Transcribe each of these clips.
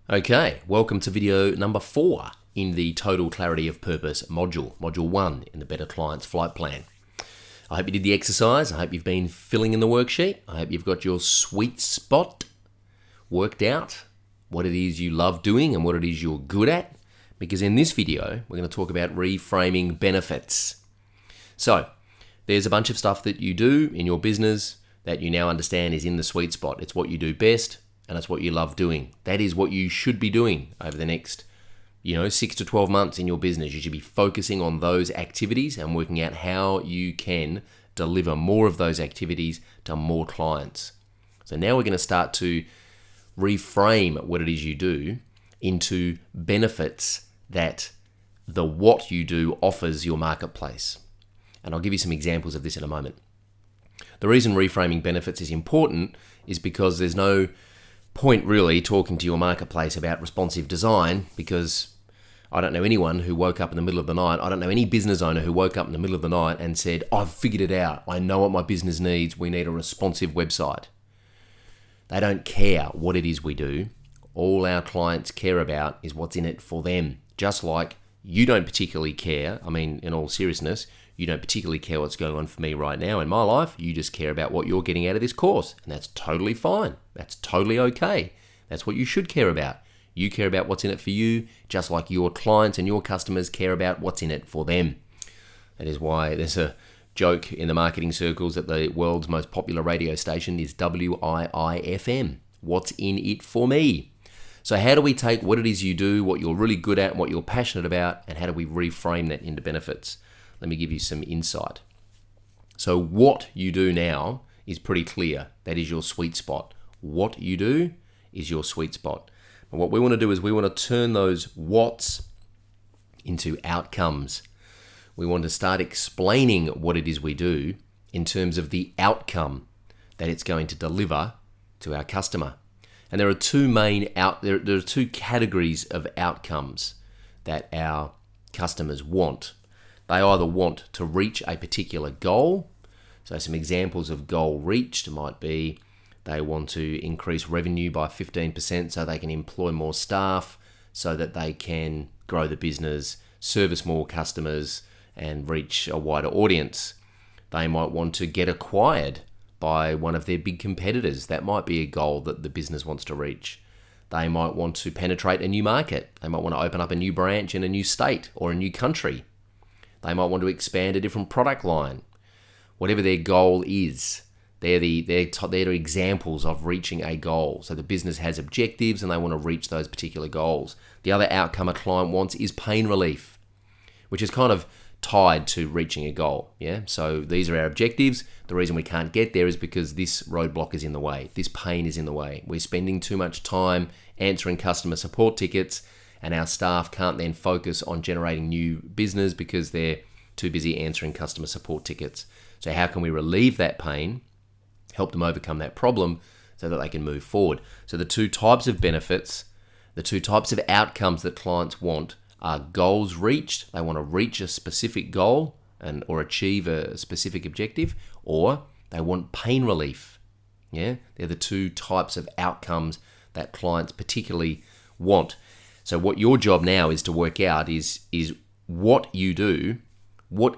Okay, welcome to video number 4 in the Total Clarity of Purpose module, module 1 in the Better Clients Flight Plan. I hope you did the exercise. I hope you've been filling in the worksheet. I hope you've got your sweet spot worked out, what it is you love doing and what it is you're good at, because in this video, we're going to talk about reframing benefits. So, there's a bunch of stuff that you do in your business that you now understand is in the sweet spot. It's what you do best, and it's what you love doing. That is what you should be doing over the next, 6 to 12 months in your business. You should be focusing on those activities and working out how you can deliver more of those activities to more clients. So now we're going to start to reframe what it is you do into benefits that the what you do offers your marketplace. And I'll give you some examples of this in a moment. The reason reframing benefits is important is because there's no point really talking to your marketplace about responsive design, because I don't know anyone who woke up in the middle of the night. I don't know any business owner who woke up in the middle of the night and said, I've figured it out. I know what my business needs. We need a responsive website. They don't care what it is we do. All our clients care about is what's in it for them. Just like you don't particularly care. I mean, in all seriousness, you don't particularly care what's going on for me right now in my life. You just care about what you're getting out of this course. And that's totally fine. That's totally okay. That's what you should care about. You care about what's in it for you, just like your clients and your customers care about what's in it for them. That is why there's a joke in the marketing circles that the world's most popular radio station is WIIFM. What's in it for me? So how do we take what it is you do, what you're really good at, what you're passionate about, and how do we reframe that into benefits? Let me give you some insight. So what you do now is pretty clear. That is your sweet spot. What you do is your sweet spot. And what we want to do is we want to turn those what's into outcomes. We want to start explaining what it is we do in terms of the outcome that it's going to deliver to our customer. And there are two there are two categories of outcomes that our customers want. They either want to reach a particular goal. So some examples of goal reached might be they want to increase revenue by 15% so they can employ more staff, so that they can grow the business, service more customers, and reach a wider audience. They might want to get acquired by one of their big competitors. That might be a goal that the business wants to reach. They might want to penetrate a new market. They might want to open up a new branch in a new state or a new country. They might want to expand a different product line. Whatever their goal is, they're examples of reaching a goal. So the business has objectives and they want to reach those particular goals. The other outcome a client wants is pain relief, which is kind of tied to reaching a goal. Yeah. So these are our objectives. The reason we can't get there is because this roadblock is in the way. This pain is in the way. We're spending too much time answering customer support tickets, and our staff can't then focus on generating new business because they're too busy answering customer support tickets. So how can we relieve that pain, help them overcome that problem so that they can move forward? So the two types of benefits, the two types of outcomes that clients want are goals reached. They want to reach a specific goal or achieve a specific objective, or they want pain relief. Yeah, they're the two types of outcomes that clients particularly want. So what your job now is to work out is what you do, what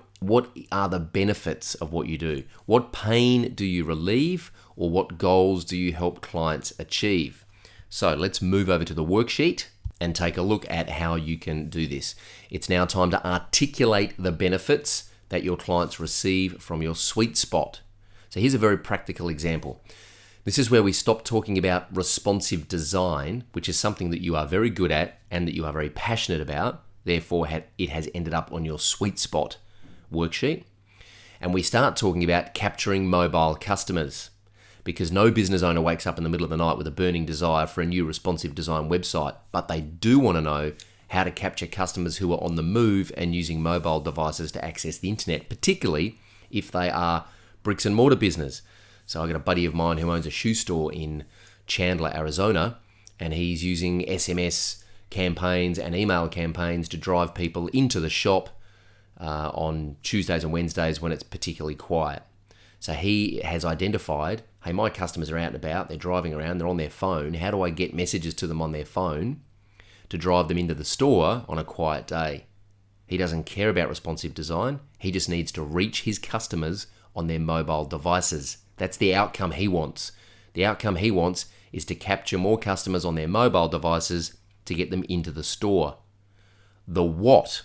are the benefits of what you do? What pain do you relieve, or what goals do you help clients achieve? So let's move over to the worksheet and take a look at how you can do this. It's now time to articulate the benefits that your clients receive from your sweet spot. So here's a very practical example. This is where we stop talking about responsive design, which is something that you are very good at and that you are very passionate about. Therefore, it has ended up on your sweet spot worksheet. And we start talking about capturing mobile customers, because no business owner wakes up in the middle of the night with a burning desire for a new responsive design website, but they do want to know how to capture customers who are on the move and using mobile devices to access the internet, particularly if they are bricks and mortar business. So I got a buddy of mine who owns a shoe store in Chandler, Arizona, and he's using SMS campaigns and email campaigns to drive people into the shop on Tuesdays and Wednesdays when it's particularly quiet. So he has identified, hey, my customers are out and about, they're driving around, they're on their phone. How do I get messages to them on their phone to drive them into the store on a quiet day? He doesn't care about responsive design. He just needs to reach his customers on their mobile devices. That's the outcome he wants. The outcome he wants is to capture more customers on their mobile devices to get them into the store. The what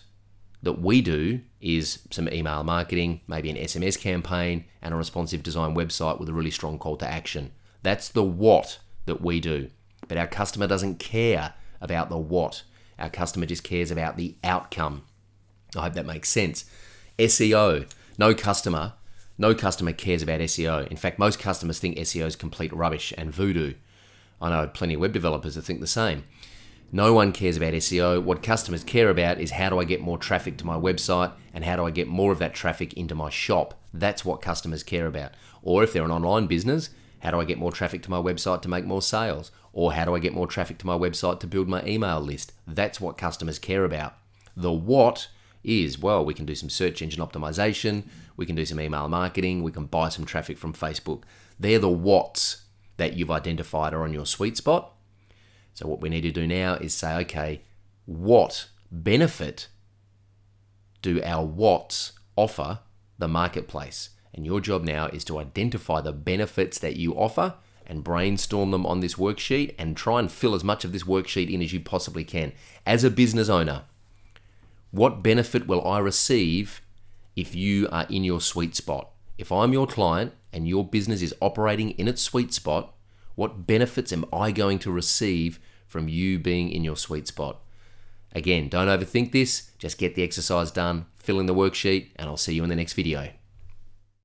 that we do is some email marketing, maybe an SMS campaign, and a responsive design website with a really strong call to action. That's the what that we do. But our customer doesn't care about the what. Our customer just cares about the outcome. I hope that makes sense. SEO. No customer cares about SEO. In fact, most customers think SEO is complete rubbish and voodoo. I know plenty of web developers that think the same. No one cares about SEO. What customers care about is how do I get more traffic to my website and how do I get more of that traffic into my shop. That's what customers care about. Or if they're an online business, how do I get more traffic to my website to make more sales? Or how do I get more traffic to my website to build my email list? That's what customers care about. The what is, well, we can do some search engine optimization, we can do some email marketing, we can buy some traffic from Facebook. They're the whats that you've identified are on your sweet spot. So what we need to do now is say, okay, what benefit do our whats offer the marketplace? And your job now is to identify the benefits that you offer and brainstorm them on this worksheet and try and fill as much of this worksheet in as you possibly can. As a business owner, what benefit will I receive if you are in your sweet spot? If I'm your client and your business is operating in its sweet spot, what benefits am I going to receive from you being in your sweet spot? Again, don't overthink this. Just get the exercise done, fill in the worksheet, and I'll see you in the next video.